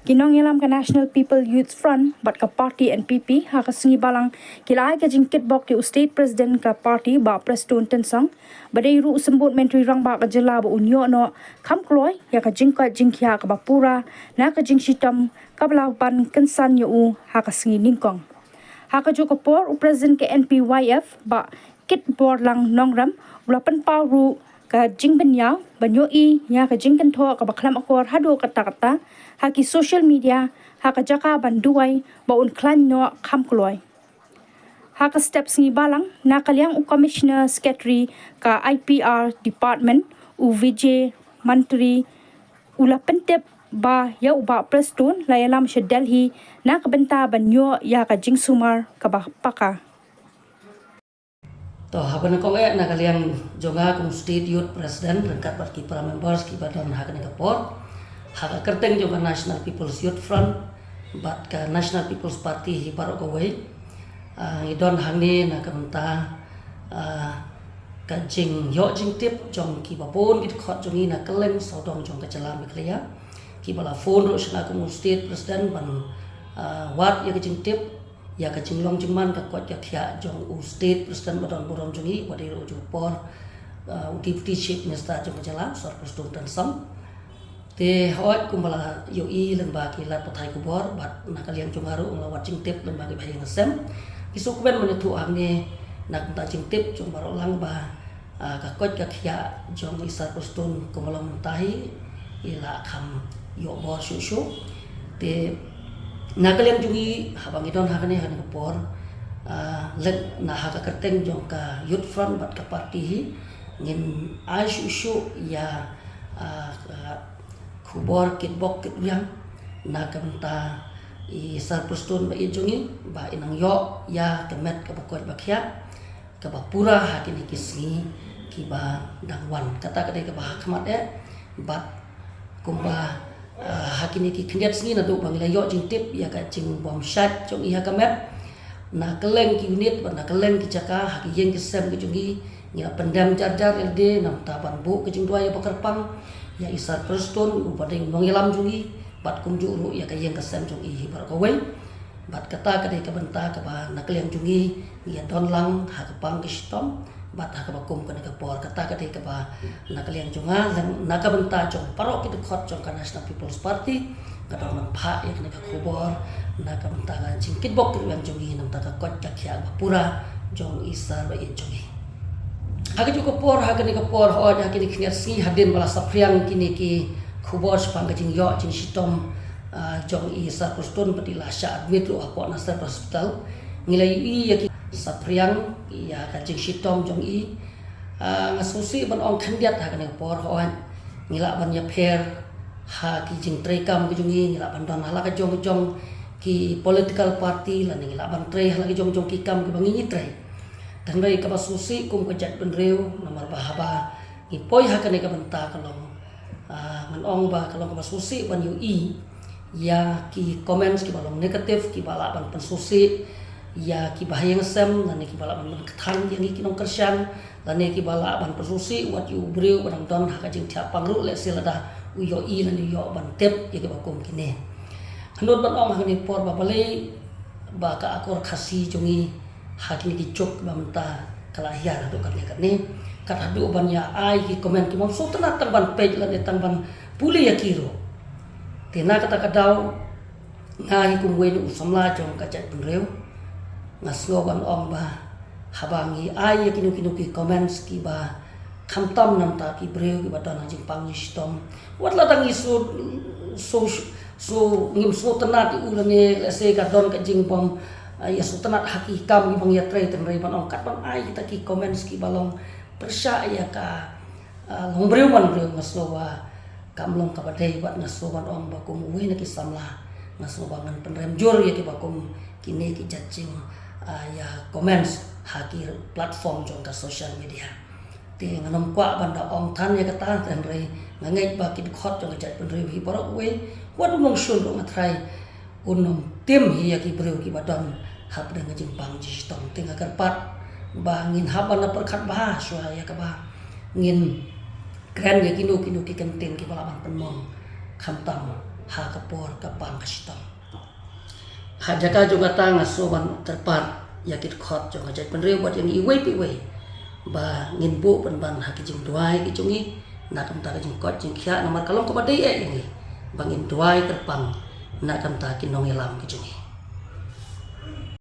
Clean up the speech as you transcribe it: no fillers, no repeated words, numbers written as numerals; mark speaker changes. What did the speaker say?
Speaker 1: Kinong ilam ka National People Youth Front bat ka party NPP ha ka singi balang kilai ka jingkit bok ki state president ka party ba Preston Tensang badai ru sembut menteri rang ba ka jela ba unyo no kam kloi ya ka jingka jingkya ka ba pura na ka jing sitam ka ban kensan yu ha ka singi ningkong ha ka jo ka por president ke NPYF ba kit bor lang nongram ulapan pa ru ka jing benyau banyo i ya ka jing kan tho ka baklam akor hado kata-kata ha ki social media ha ka jaka banduai ba un klan no kham kloi ha ka steps ngi balang na kalyang u commissioner secretary ka IPR department u VJ mantri ula pentep ba ya uba Preston layalam she Delhi na ka benta banyo ya ka jing sumar ka ba paka
Speaker 2: to haban ko na kaliang jonga kung state youth president rangkat bat ki para members ki badan hakan ka port haka kerteng jonga National People's Youth Front bat ka National People's Party hi parok ko wei idon hangni na kamta ka jing yo jing tip jong ki babon ki khot jongi na kaleng sodong jong ka chalam klia ki bala phone ro sna kung state president ban wat ya ka jing tip ya ka jinglong jingman ka kot ya thia jong u state president badon borom jongi wadi ro ju por deputy chief minister jong jala sor Preston Tensang te hot kumbala yo i lemba ki lat pathai ku bor bat na kaliang jongaru ngawat jing tip lemba ki bahing sem kisuk ben menetu amne nak ta jing tip jong baro lang ba ka kot ka thia jong isar Preston kumbala mentahi ila kham yo bor shu shu te nakaliang jungi habang idon hakane hanin por len na haka kerteng jong ka youth front bat ka party hi ngin ai shu ya khubor kitbok kit yang na kamta i sar Preston ba ijungi ba inang yo ya kemet ka bakot bakya ka ba pura hakini kisni ki ba dangwan kata kadai ka ba khmat bat kumba hakini ki khnget sni na do bangla yo jing tip ya ka jing bom shat jong iha kamet na keleng ki unit ba na keleng ki jaka haki yeng ki sem ki jungi ya pendam jar ld nam taban bu ki jing dua ya pakarpang ya isar Preston u badeng nong yalam jungi bat kum ju ru ya ka yeng ka sem jong ihi bar ko we bat kata ka dei ka benta ka ba na keleng jungi ya don lang ha ka pang ki stom bat ha ka ba kum ka por kata ka dei ka ba na keleng junga na ka benta jong parok ki khot jong ka National People's Party ka don man pha ya ka khubor na ka benta ga jingkit bok ki yang jungi nam ta ka kot ka khya ba pura jong isar ba i jungi haka juga por haka ni ka por ho ja kini khingar si hadin bala sapriang kini ki khubor spang ka jing yo jing sitom jong isar Preston patila sha admit ro apo na sar hospital ngilai i ya ki sapriang ya ka jing sitom jong i ngasusi ban ong khandiat haka ni por ho ngila ban ya pher ha ki jing trekam ki jungi ngila ban don hala ka jong ki political party la ngila ban tre hala ki jong ki kam ki bangi tre dan rai ka basusi kum ka jat benreu namar bahaba ni poi haka ni ka benta kalong man ong ba kalong ka basusi ban yu i ya ki comments ki balong negatif ki bala ban pensusi ya ki bahayang sem dan ki bala ban kethan yang ki nong kersian dan ki bala ban pensusi wat yu breu ban don haka jing thia pangru le silada u yo i lan yo ban tep ya ki bakum kine hanut ban ong haka ni por ba balai ba ka akor khasi jungi hakini ki chok bamta kalahia do kat lekat ni kat hadu bannya ai ki komen ki mom so tana tangban page la tangban puli ya kiro tena kata kadau ngai kum wen usamla jong ka chat punreu ngaslo ban ong ba habangi ai ki nu ki comments ki ba khamtam nam ta ki breu ki badana jing pangi stom wat la tangi so ngim so tana ti ulane la se ka don ka jing pom ya sultanat hakikam ni bang ya trai ten rai ban ong kat ban ai kita ki comments ki balong persya ya ka lombreu ban breu ngaslo wa kamlong ka badai bat ngaslo ban ong ba kum wi na ki samla ngaslo bangan penrem jor ya ki bakum kini ki jajing ya comments hakir platform jong ka social media te nganom kwa banda ong than ya kata ten rai ngai ba ki khot jong jat penreu hi porok we wat mong shul ro ngatrai unum tim hi ya ki breu ki badon hap dengan jimpang ji tong tengah kerpat bangin haban na perkat bah so ya ka ba ngin kren ya kinu ki kantin ki balaban penmong khamtam ha kapor kapang kasitong hajaka juga tanga soban terpar yakit khot jo ngajai penriu buat yang iwe piwe ba ngin bu ban hakijing duai kijungi nakam ta kijing kot jing kya nomor kalong ko badai yang bangin duai terpang nakam ta kinong elam kijungi